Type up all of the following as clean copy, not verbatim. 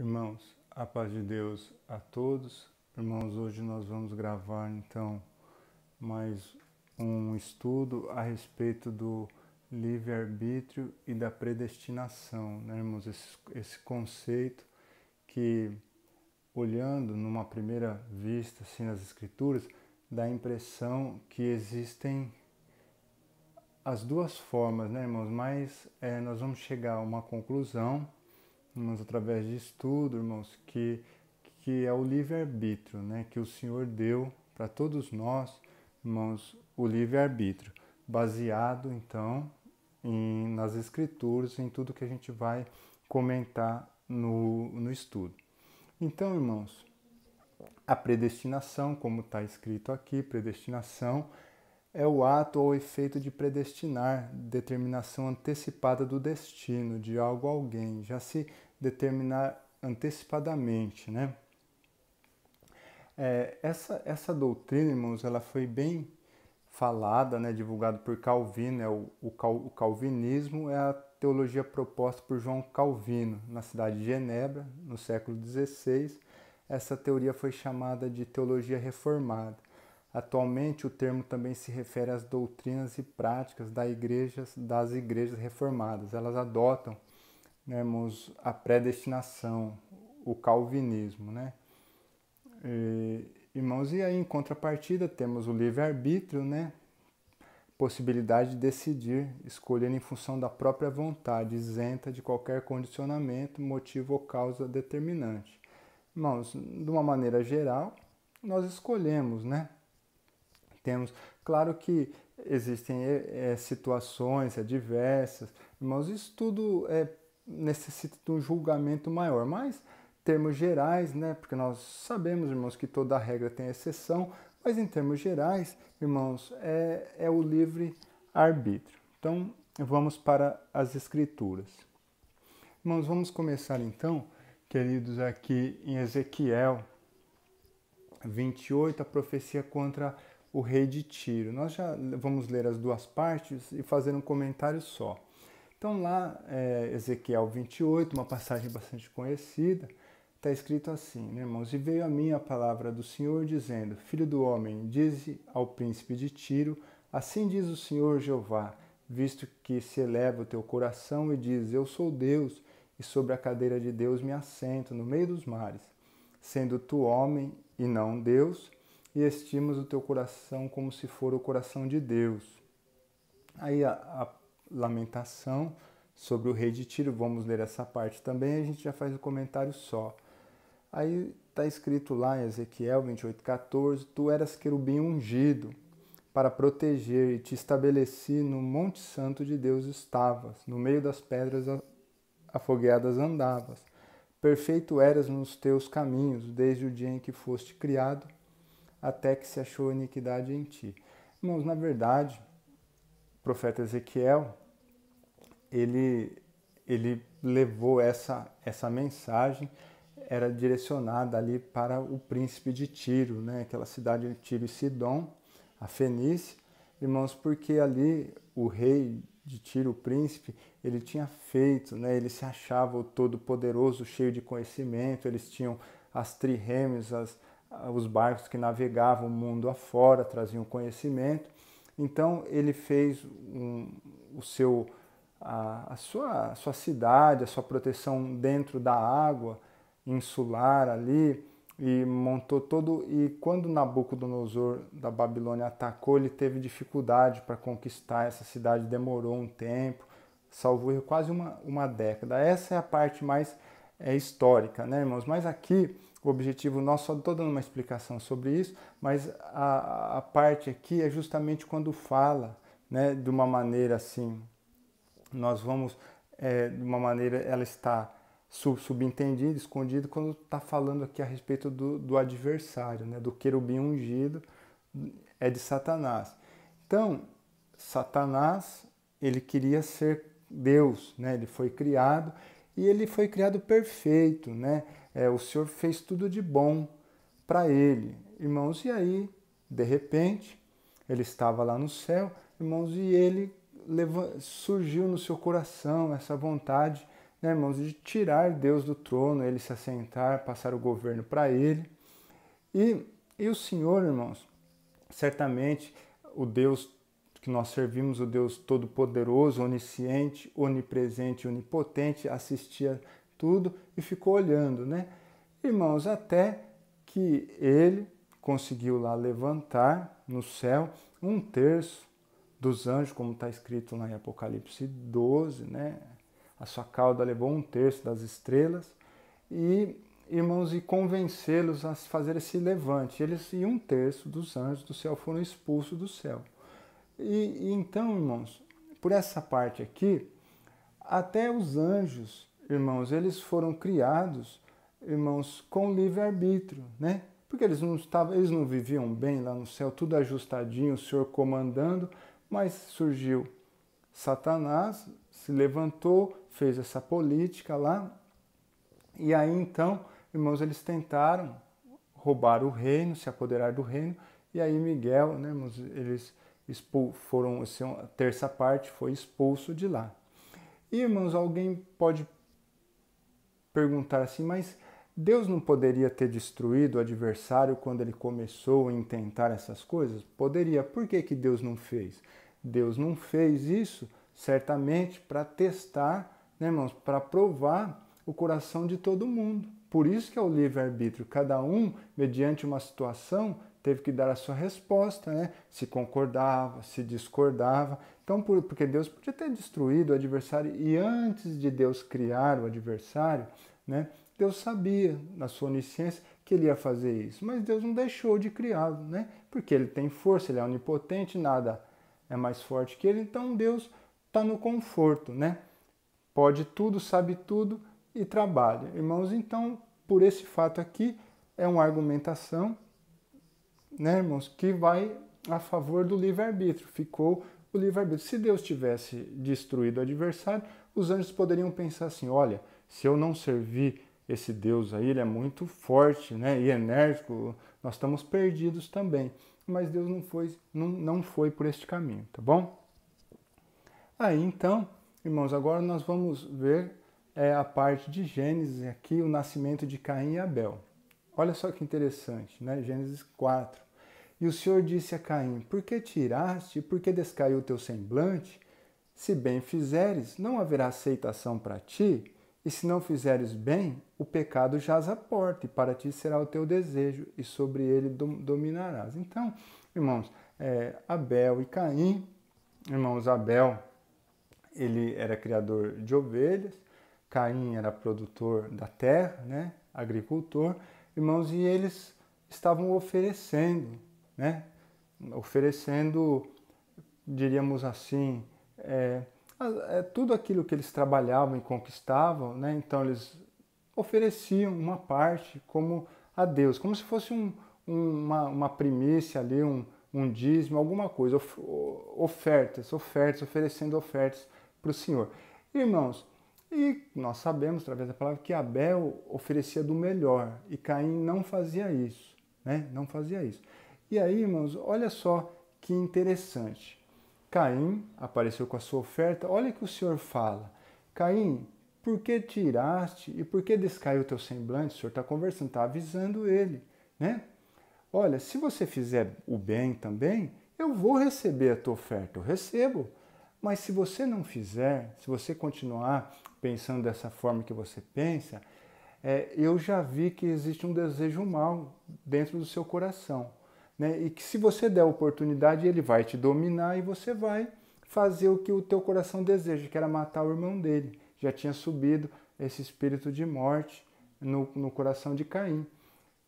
Irmãos, a paz de Deus a todos. Irmãos, hoje nós vamos gravar então mais um estudo a respeito do livre-arbítrio e da predestinação, né, irmãos? Esse conceito que, olhando numa primeira vista assim nas Escrituras, dá a impressão que existem as duas formas, né, irmãos? Mas nós vamos chegar a uma conclusão, irmãos, através de estudo, irmãos, que é o livre-arbítrio, né, que o Senhor deu para todos nós, irmãos, o livre-arbítrio, baseado, então, nas Escrituras, em tudo que a gente vai comentar no estudo. Então, irmãos, a predestinação, como está escrito aqui, predestinação é o ato ou efeito de predestinar, determinação antecipada do destino de algo a alguém, já se determinar antecipadamente, né? Essa doutrina, irmãos, ela foi bem falada, né, divulgada por Calvino. O calvinismo é a teologia proposta por João Calvino, na cidade de Genebra, no século XVI. Essa teoria foi chamada de teologia reformada. Atualmente, o termo também se refere às doutrinas e práticas das igrejas reformadas. Elas adotam, né, irmãos, a predestinação, o calvinismo, né? Irmãos, e aí em contrapartida temos o livre-arbítrio, né? Possibilidade de decidir, escolher em função da própria vontade, isenta de qualquer condicionamento, motivo ou causa determinante. Irmãos, de uma maneira geral, nós escolhemos, né? Temos, claro que existem situações adversas, irmãos, isso tudo necessita de um julgamento maior, mas termos gerais, né? Porque nós sabemos, irmãos, que toda regra tem exceção, mas em termos gerais, irmãos, é o livre arbítrio. Então, vamos para as Escrituras. Irmãos, vamos começar então, queridos, aqui em Ezequiel 28, a profecia contra o rei de Tiro. Nós já vamos ler as duas partes e fazer um comentário só. Então lá, Ezequiel 28, uma passagem bastante conhecida, está escrito assim, né, irmãos? E veio a mim a palavra do Senhor, dizendo: Filho do homem, dize ao príncipe de Tiro, assim diz o Senhor Jeová, visto que se eleva o teu coração e diz, eu sou Deus, e sobre a cadeira de Deus me assento no meio dos mares, sendo tu homem e não Deus, e estimas o teu coração como se for o coração de Deus. Aí a lamentação sobre o rei de Tiro, vamos ler essa parte também, a gente já faz o comentário só. Aí está escrito lá em Ezequiel 28:14, tu eras querubim ungido para proteger, e te estabeleci no monte santo de Deus estavas, no meio das pedras afogueadas andavas. Perfeito eras nos teus caminhos, desde o dia em que foste criado, até que se achou iniquidade em ti. Irmãos, na verdade, o profeta Ezequiel, ele levou essa mensagem, era direcionada ali para o príncipe de Tiro, né? Aquela cidade de Tiro e Sidom, a Fenícia, irmãos, porque ali o rei de Tiro, o príncipe, ele tinha feito, né? Ele se achava o todo-poderoso, cheio de conhecimento, eles tinham as trirremes, os barcos que navegavam o mundo afora, traziam conhecimento. Então ele fez a sua cidade, a sua proteção dentro da água, insular ali, e montou todo. E quando Nabucodonosor da Babilônia atacou, ele teve dificuldade para conquistar essa cidade, demorou um tempo, salvou quase uma década. Essa é a parte mais histórica, né, irmãos? Mas aqui o objetivo nosso, só estou dando uma explicação sobre isso, mas a parte aqui é justamente quando fala, né, de uma maneira assim, nós vamos, de uma maneira, ela está subentendida, escondida, quando está falando aqui a respeito do adversário, né, do querubim ungido, é de Satanás. Então, Satanás, ele queria ser Deus, né, ele foi criado, e ele foi criado perfeito, né? O Senhor fez tudo de bom para ele, irmãos. E aí, de repente, ele estava lá no céu, irmãos, e ele surgiu no seu coração essa vontade né, irmãos, de tirar Deus do trono, ele se assentar, passar o governo para ele. E o Senhor, irmãos, certamente o Deus que nós servimos, o Deus Todo-Poderoso, Onisciente, Onipresente, Onipotente, assistia tudo e ficou olhando, né? Irmãos, até que ele conseguiu lá levantar no céu 1/3 dos anjos, como está escrito lá em Apocalipse 12, né? A sua cauda levou 1/3 das estrelas e, irmãos, e convencê-los a fazer esse levante. Eles e 1/3 dos anjos do céu foram expulsos do céu. E então, irmãos, por essa parte aqui, até os anjos, irmãos, eles foram criados, irmãos, com livre-arbítrio, né? Porque eles não viviam bem lá no céu, tudo ajustadinho, o Senhor comandando, mas surgiu Satanás, se levantou, fez essa política lá, e aí então, irmãos, eles tentaram roubar o reino, se apoderar do reino, e aí Miguel, né, irmãos, eles foram, a terça parte foi expulso de lá. E, irmãos, alguém pode perguntar assim, mas Deus não poderia ter destruído o adversário quando ele começou a intentar essas coisas? Poderia. Por que que Deus não fez? Deus não fez isso, certamente, para testar, né, irmãos, para provar o coração de todo mundo. Por isso que é o livre-arbítrio. Cada um, mediante uma situação, teve que dar a sua resposta, né? Se concordava, se discordava. Então, porque Deus podia ter destruído o adversário e antes de Deus criar o adversário, né? Deus sabia, na sua onisciência, que ele ia fazer isso. Mas Deus não deixou de criá-lo, né? Porque ele tem força, ele é onipotente, nada é mais forte que ele. Então, Deus está no conforto, né? Pode tudo, sabe tudo e trabalha. Irmãos, então, por esse fato aqui, é uma argumentação, né, irmãos, que vai a favor do livre-arbítrio. Ficou o livre-arbítrio. Se Deus tivesse destruído o adversário, os anjos poderiam pensar assim, olha, se eu não servir esse Deus aí, ele é muito forte, né, e enérgico, nós estamos perdidos também. Mas Deus não foi por este caminho, tá bom? Aí, então, irmãos, agora nós vamos ver a parte de Gênesis aqui, o nascimento de Caim e Abel. Olha só que interessante, né? Gênesis 4. E o Senhor disse a Caim, por que tiraste, por que descaiu o teu semblante? Se bem fizeres, não haverá aceitação para ti, e se não fizeres bem, o pecado jaz à porta, e para ti será o teu desejo, e sobre ele dominarás. Então, irmãos, Abel e Caim, irmãos, Abel, ele era criador de ovelhas, Caim era produtor da terra, né, agricultor, irmãos, e eles estavam oferecendo, né, diríamos assim, tudo aquilo que eles trabalhavam e conquistavam, né, então eles ofereciam uma parte como a Deus, como se fosse uma primícia ali, um dízimo, alguma coisa, ofertas, oferecendo ofertas para o Senhor. Irmãos, e nós sabemos, através da palavra, que Abel oferecia do melhor e Caim não fazia isso, né? Não fazia isso. E aí, irmãos, olha só que interessante. Caim apareceu com a sua oferta, olha o que o Senhor fala. Caim, por que tiraste e por que descaiu o teu semblante? O Senhor está conversando, está avisando ele, né? Olha, se você fizer o bem também, eu vou receber a tua oferta, eu recebo. Mas se você não fizer, se você continuar pensando dessa forma que você pensa, eu já vi que existe um desejo mau dentro do seu coração, né? E que se você der a oportunidade, ele vai te dominar e você vai fazer o que o teu coração deseja, que era matar o irmão dele. Já tinha subido esse espírito de morte no coração de Caim.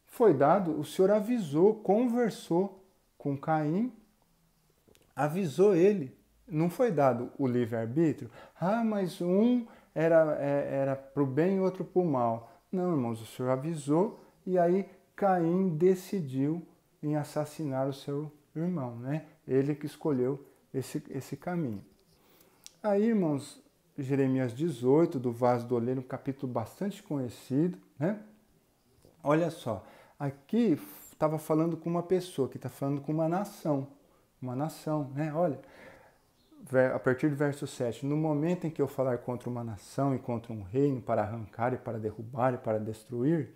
Foi dado, o Senhor avisou, conversou com Caim, avisou ele. Não foi dado o livre-arbítrio. Ah, mas um era para o bem e outro para o mal. Não, irmãos, o Senhor avisou e aí Caim decidiu em assassinar o seu irmão, né? Ele que escolheu esse caminho. Aí, irmãos, Jeremias 18, do vaso do oleiro, um capítulo bastante conhecido, né? Olha só, aqui estava falando com uma pessoa, aqui está falando com uma nação, né? Olha, a partir do verso 7, no momento em que eu falar contra uma nação e contra um reino para arrancar e para derrubar e para destruir,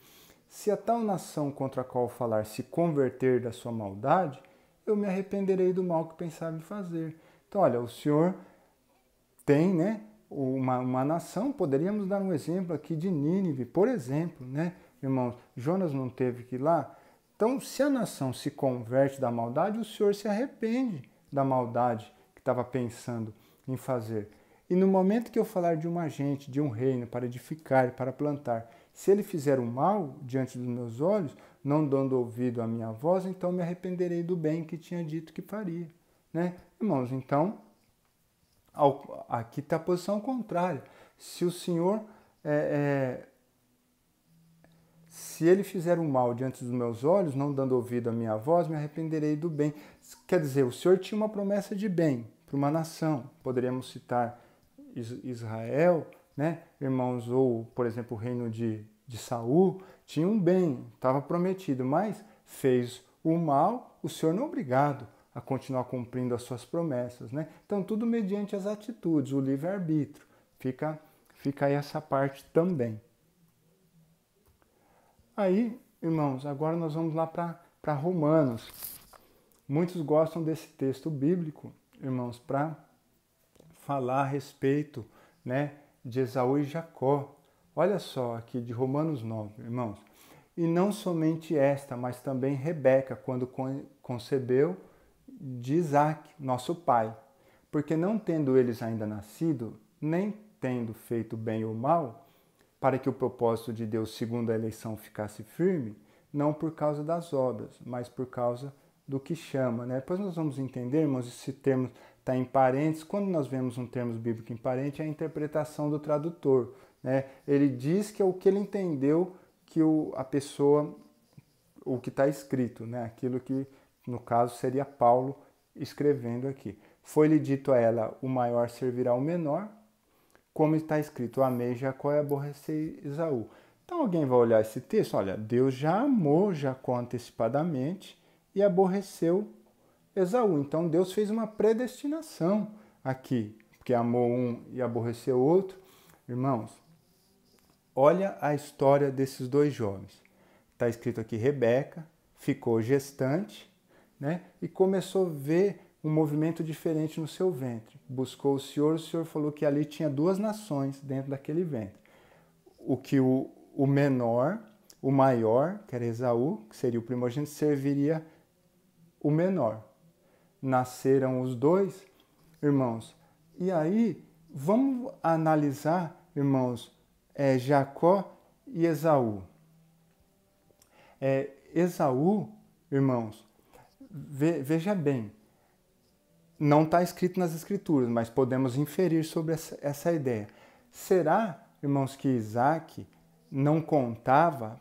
se a tal nação contra a qual falar se converter da sua maldade, eu me arrependerei do mal que pensava em fazer. Então, olha, o Senhor tem, né, uma nação, poderíamos dar um exemplo aqui de Nínive, por exemplo, né, irmãos, Jonas não teve que ir lá. Então, se a nação se converte da maldade, o Senhor se arrepende da maldade que estava pensando em fazer. E no momento que eu falar de uma gente, de um reino, para edificar, para plantar, se ele fizer o mal diante dos meus olhos, não dando ouvido à minha voz, então me arrependerei do bem que tinha dito que faria. Né? Irmãos, então, aqui está a posição contrária. Se o Senhor, se ele fizer o mal diante dos meus olhos, não dando ouvido à minha voz, me arrependerei do bem. Quer dizer, o Senhor tinha uma promessa de bem para uma nação. Poderíamos citar Israel, né, irmãos, ou, por exemplo, o reino de Saul, tinha um bem, estava prometido, mas fez o mal, o Senhor não é obrigado a continuar cumprindo as suas promessas, né? Então, tudo mediante as atitudes, o livre-arbítrio. Fica aí essa parte também. Aí, irmãos, agora nós vamos lá para Romanos. Muitos gostam desse texto bíblico, irmãos, para falar a respeito, né, de Esaú e Jacó. Olha só aqui de Romanos 9, irmãos. E não somente esta, mas também Rebeca, quando concebeu de Isaque, nosso pai. Porque não tendo eles ainda nascido, nem tendo feito bem ou mal, para que o propósito de Deus segundo a eleição ficasse firme, não por causa das obras, mas por causa do que chama. Né? Depois nós vamos entender, irmãos, esse termo está em parênteses. Quando nós vemos um termo bíblico em parênteses, é a interpretação do tradutor. Né? Ele diz que é o que ele entendeu que a pessoa, o que está escrito, né? Aquilo que, no caso, seria Paulo escrevendo aqui. Foi-lhe dito a ela, o maior servirá ao menor, como está escrito, amei Jacó e aborrecei Esaú. Então alguém vai olhar esse texto, olha, Deus já amou Jacó antecipadamente e aborreceu Esaú. Então Deus fez uma predestinação aqui, porque amou um e aborreceu o outro. Irmãos, olha a história desses dois jovens. Está escrito aqui, Rebeca ficou gestante, né, e começou a ver um movimento diferente no seu ventre. Buscou o Senhor falou que ali tinha duas nações dentro daquele ventre. O que o menor, o maior, que era Esaú, que seria o primogênito, serviria o menor. Nasceram os dois, irmãos. E aí, vamos analisar, irmãos, Jacó e Esaú. Esaú, irmãos, veja bem, não está escrito nas Escrituras, mas podemos inferir sobre essa ideia. Será, irmãos, que Isaac não contava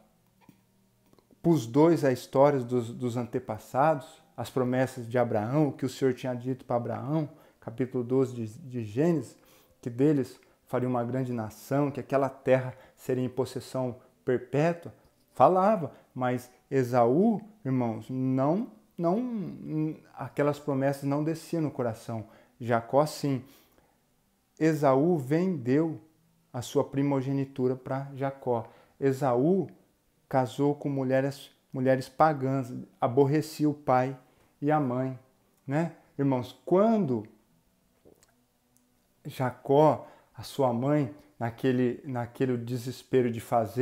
para os dois a história dos antepassados, as promessas de Abraão, o que o Senhor tinha dito para Abraão, capítulo 12 de Gênesis, que deles faria uma grande nação, que aquela terra seria em possessão perpétua? Falava, mas Esaú, irmãos, não, aquelas promessas não desciam no coração. Jacó, sim. Esaú vendeu a sua primogenitura para Jacó. Esaú casou com mulheres pagãs, aborrecia o pai e a mãe. Né? Irmãos, quando Jacó, a sua mãe, naquele desespero de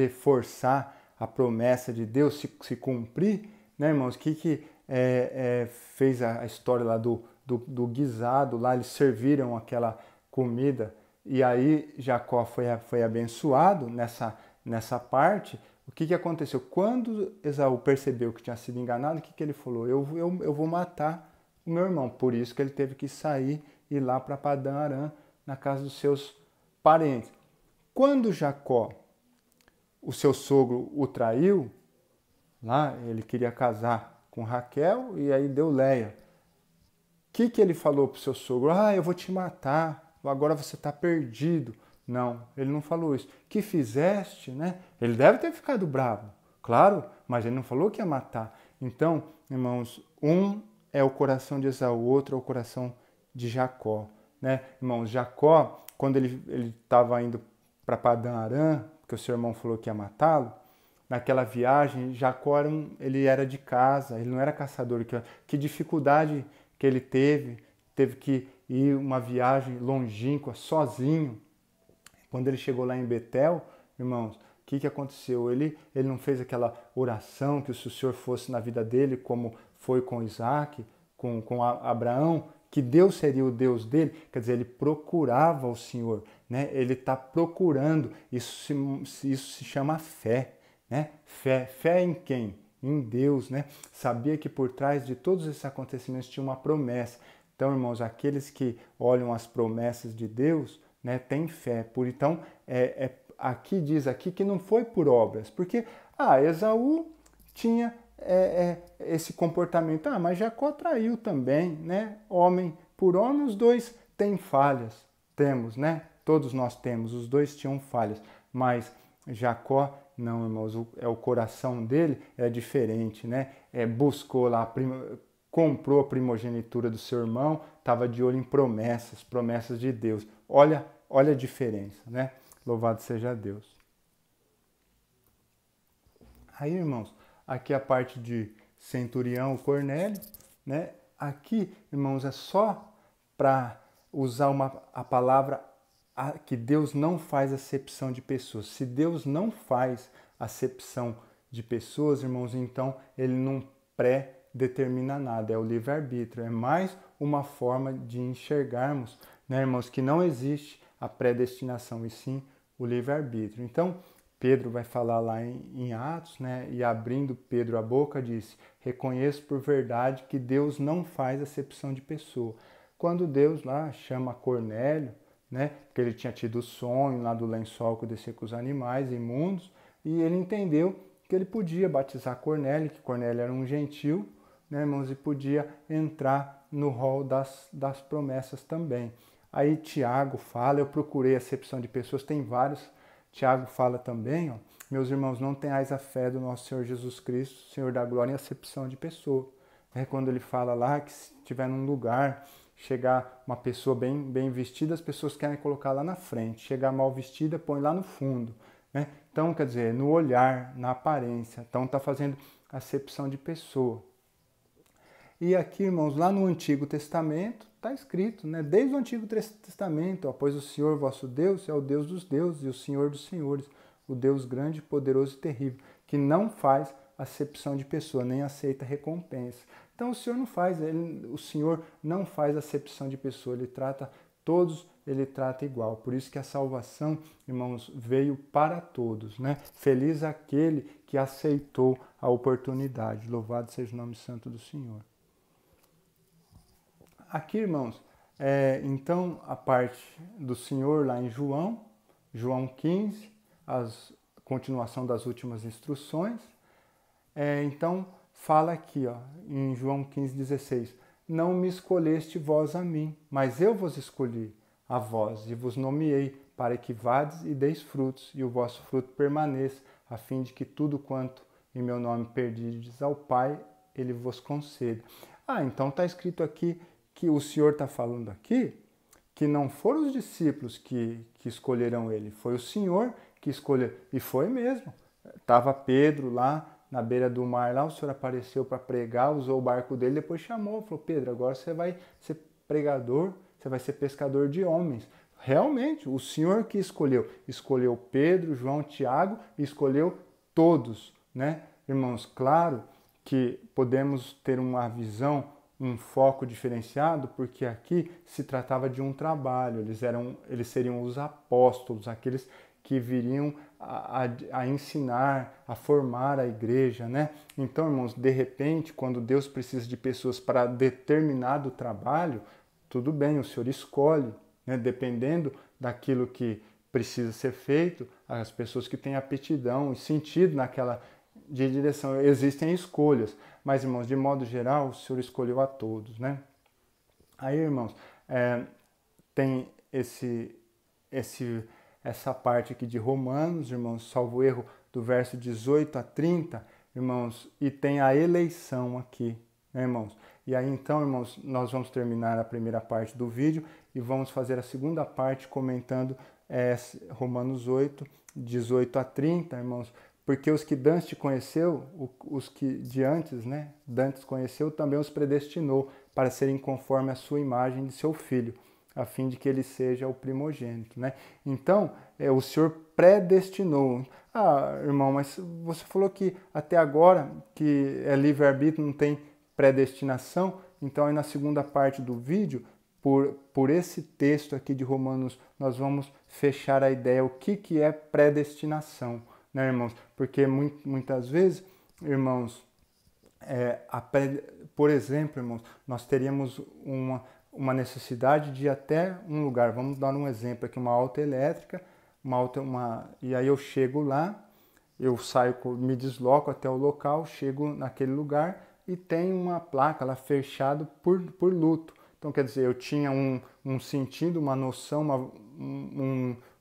forçar a promessa de Deus se cumprir, né, irmãos, que fez a história lá do guisado, lá eles serviram aquela comida e aí Jacó foi abençoado nessa parte. O que aconteceu? Quando Esaú percebeu que tinha sido enganado, o que ele falou? Eu vou matar o meu irmão. Por isso que ele teve que sair e ir lá para Padã Arã, na casa dos seus parentes. Quando Jacó, o seu sogro, o traiu, lá ele queria casar com Raquel e aí deu Leia. O que ele falou para o seu sogro? Eu vou te matar, agora você está perdido. Não, ele não falou isso. Que fizeste, né? Ele deve ter ficado bravo, claro, mas ele não falou que ia matar. Então, irmãos, um é o coração de Esaú, o outro é o coração de Jacó. né? Irmãos, Jacó, quando ele estava indo para Padã Arã, porque o seu irmão falou que ia matá-lo, naquela viagem, Jacó ele era de casa, ele não era caçador. Que dificuldade que ele teve que ir uma viagem longínqua, sozinho. Quando ele chegou lá em Betel, irmãos, o que aconteceu? Ele não fez aquela oração que o Senhor fosse na vida dele, como foi com Isaac, com Abraão, que Deus seria o Deus dele. Quer dizer, ele procurava o Senhor, né? Ele está procurando. Isso se chama fé, né? Fé em quem? Em Deus, né? Sabia que por trás de todos esses acontecimentos tinha uma promessa. Então, irmãos, aqueles que olham as promessas de Deus, né, têm fé. Então, aqui diz aqui que não foi por obras, porque Esaú tinha esse comportamento, mas Jacó traiu também, né? Homem por homem, os dois têm falhas, temos, né? Todos nós temos, os dois tinham falhas, mas Jacó não, irmãos, o coração dele é diferente, né? Buscou lá, comprou a primogenitura do seu irmão, estava de olho em promessas de Deus. Olha a diferença, né? Louvado seja Deus. Aí, irmãos, aqui a parte de centurião, Cornélio, né? Aqui, irmãos, é só para usar a palavra que Deus não faz acepção de pessoas. Se Deus não faz acepção de pessoas, irmãos, então ele não pré-determina nada. É o livre-arbítrio. É mais uma forma de enxergarmos, né, irmãos, que não existe a predestinação, e sim o livre-arbítrio. Então, Pedro vai falar lá em Atos, né? E abrindo Pedro a boca, disse: reconheço por verdade que Deus não faz acepção de pessoa. Quando Deus lá chama Cornélio, né? Porque ele tinha tido o sonho lá do lençol que descia com os animais imundos, e ele entendeu que ele podia batizar Cornélio, que Cornélio era um gentil, né, irmãos, e podia entrar no rol das promessas também. Aí Tiago fala, eu procurei acepção de pessoas, tem vários. Tiago fala também, meus irmãos, não tenhais a fé do nosso Senhor Jesus Cristo, Senhor da glória, em acepção de pessoa. Quando ele fala lá que se estiver num lugar, chegar uma pessoa bem vestida, as pessoas querem colocar lá na frente. Chegar mal vestida, põe lá no fundo. Né? Então, quer dizer, no olhar, na aparência. Então, está fazendo acepção de pessoa. E aqui, irmãos, lá no Antigo Testamento, está escrito, né? Desde o Antigo Testamento, pois o Senhor vosso Deus é o Deus dos deuses e o Senhor dos senhores, o Deus grande, poderoso e terrível, que não faz acepção de pessoa, nem aceita recompensa. Então o Senhor o Senhor não faz acepção de pessoa, ele trata todos, ele trata igual. Por isso que a salvação, irmãos, veio para todos, né? Feliz aquele que aceitou a oportunidade. Louvado seja o nome santo do Senhor. Aqui, irmãos, então a parte do Senhor lá em João 15, a continuação das últimas instruções. Então, fala aqui, em João 15,16, não me escolheste vós a mim, mas eu vos escolhi a vós e vos nomeei para que vades e deis frutos e o vosso fruto permaneça, a fim de que tudo quanto em meu nome perdides ao Pai, ele vos conceda. Então está escrito aqui que o Senhor está falando aqui que não foram os discípulos que escolheram ele, foi o Senhor que escolheu. E foi mesmo. Estava Pedro lá na beira do mar, lá o Senhor apareceu para pregar, usou o barco dele, depois chamou, falou: Pedro, agora você vai ser pregador, você vai ser pescador de homens. Realmente, o Senhor que escolheu Pedro, João, Tiago, e escolheu todos, né? Irmãos, claro que podemos ter uma visão, um foco diferenciado, porque aqui se tratava de um trabalho, eles seriam os apóstolos, aqueles que viriam a ensinar, a formar a igreja, né? Então, irmãos, de repente, quando Deus precisa de pessoas para determinado trabalho, tudo bem, o Senhor escolhe, né? Dependendo daquilo que precisa ser feito, as pessoas que têm aptidão e sentido naquela de direção. Existem escolhas, mas, irmãos, de modo geral, o Senhor escolheu a todos, né? Aí, irmãos, tem essa parte aqui de Romanos, irmãos, salvo erro, do verso 18 a 30, irmãos, e tem a eleição aqui, né, irmãos? E aí então, irmãos, nós vamos terminar a primeira parte do vídeo e vamos fazer a segunda parte comentando Romanos 8, 18 a 30, irmãos, porque os que dantes te conheceu, os que de antes, né, dantes conheceu, também os predestinou para serem conforme a sua imagem de seu filho, a fim de que ele seja o primogênito, né? Então, o Senhor predestinou. Ah, irmão, mas você falou que até agora que é livre-arbítrio, não tem predestinação. Então, aí na segunda parte do vídeo, por esse texto aqui de Romanos, nós vamos fechar a ideia, o que é predestinação, né, irmãos? Porque muitas vezes, irmãos, por exemplo, irmãos, nós teríamos uma necessidade de ir até um lugar. Vamos dar um exemplo aqui, uma autoelétrica, e aí eu chego lá, eu saio, me desloco até o local, chego naquele lugar e tem uma placa lá fechado por luto. Então, quer dizer, eu tinha um sentido, uma noção,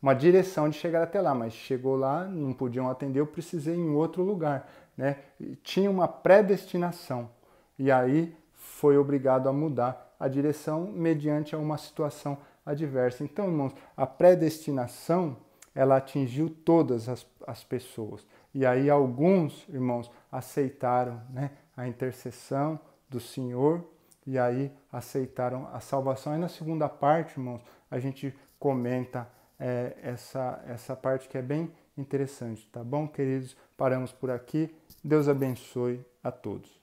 uma direção de chegar até lá, mas chegou lá, não podiam atender, eu precisei ir em outro lugar, né? Tinha uma predestinação e aí foi obrigado a mudar a direção mediante uma situação adversa. Então, irmãos, a predestinação, ela atingiu todas as pessoas. E aí alguns, irmãos, aceitaram, né, a intercessão do Senhor e aí aceitaram a salvação. E na segunda parte, irmãos, a gente comenta essa parte que é bem interessante, tá bom, queridos? Paramos por aqui. Deus abençoe a todos.